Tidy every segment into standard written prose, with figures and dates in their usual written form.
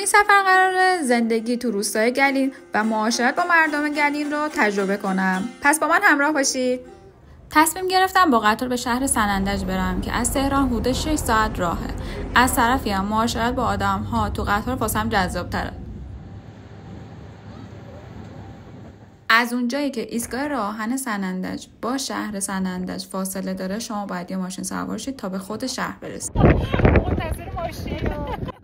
این سفر قراره زندگی تو روستای گلین و معاشرت با مردم گلین رو تجربه کنم. پس با من همراه باشید. تصمیم گرفتم با قطار به شهر سنندج برم که از تهران حدود 6 ساعت راهه. از طرفی هم معاشرت با آدم‌ها تو قطار واسم جذاب‌تره. از اونجایی که ایستگاه راه آهن سنندج با شهر سنندج فاصله داره، شما باید یه ماشین سوار شید تا به خود شهر برسید. منتظر ماشین.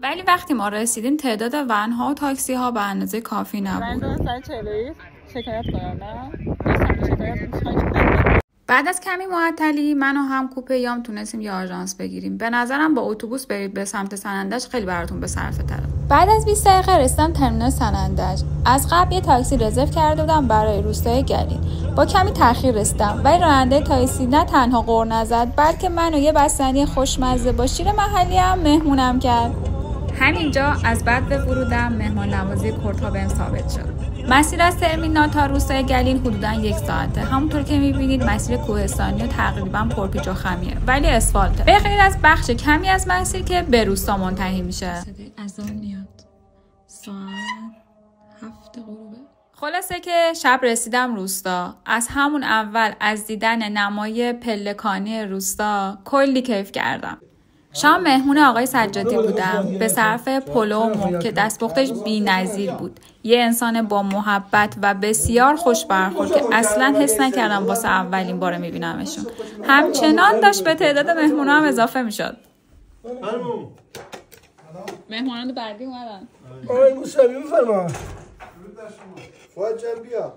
ولی وقتی ما رسیدیم تعداد ون‌ها و تاکسی‌ها به اندازه کافی نبود. من مثلا 40 شکایت کنم نه؟ بعد از کمی معطلی من و هم کوپه یام تونستیم یه آژانس بگیریم. به نظرم با اتوبوس برید به سمت سنندج خیلی براتون به صرفه تره. بعد از 20 دقیقه رسیدم ترمینال سنندج. از قبل یه تاکسی رزرو کرده بودم برای روستای گلین. با کمی تأخیر رسیدم ولی راننده تاکسی نه تنها غر نزد بلکه منو یه بستنی خوشمزه با شیر محلی هم مهمونم کرد. همینجا از بعد به ورودم مهمان نوازی کردها بهم ثابت شد. مسیر از ترمینال تا روستای گلین حدوداً 1 ساعته. همونطور که می‌بینید مسیر کوهستانی و تقریباً پرپیچ و خمیه ولی اسفالته. به غیر از بخش کمی از مسیر که به روستا منتهی میشه. صدای اذان میاد. ساعت 7 غروبه. خلاصه که شب رسیدم روستا. از همون اول از دیدن نمای پلکانی روستا کلی کیف کردم. شام مهمون آقای سجادی بودم به صرف پلو و مرغ که دستپختش بی‌نظیر بود. یه انسان با محبت و بسیار خوش برخورد که اصلا حس نکردم واسه اولین بار میبینمشون. همچنان داشت به تعداد مهمونا هم اضافه میشد. مهمانان بعدی اومدن. آقای موسوی بفرما. فواد جان بیا.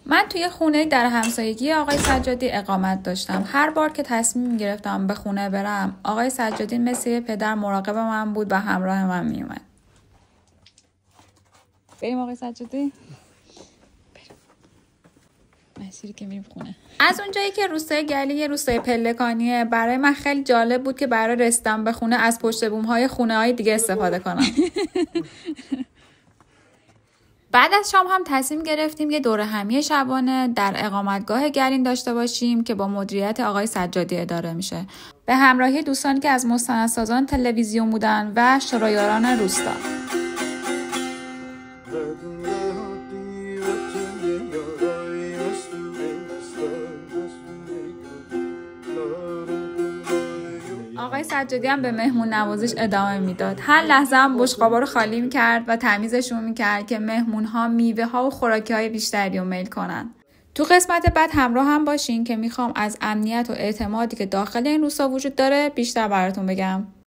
من توی خونه در همسایگی آقای سجادی اقامت داشتم. هر بار که تصمیم گرفتم به خونه برم، آقای سجادی مثل پدر مراقب من بود و همراه من میومد. بریم آقای سجادی؟ بریم. مسیری که میریم خونه. از اونجایی که روستای گلی یه روستای پلکانیه، برای من خیلی جالب بود که برای رسیدن به خونه از پشت بوم‌های خونه‌های دیگه استفاده کنم. بعد از شام هم تصمیم گرفتیم یه دوره همی شبانه در اقامتگاه گلین داشته باشیم که با مدیریت آقای سجادی اداره میشه. به همراهی دوستانی که از مستندسازان تلویزیون بودن و شورایاران روستا. آقای سجادی هم به مهمون نوازیش ادامه میداد. هر لحظه هم بشقابا رو خالی میکرد و تمیزشون میکرد که مهمون ها میوه ها و خوراکی های بیشتری رو میل کنن. تو قسمت بعد همراه هم باشین که میخوام از امنیت و اعتمادی که داخل این روستا وجود داره بیشتر براتون بگم.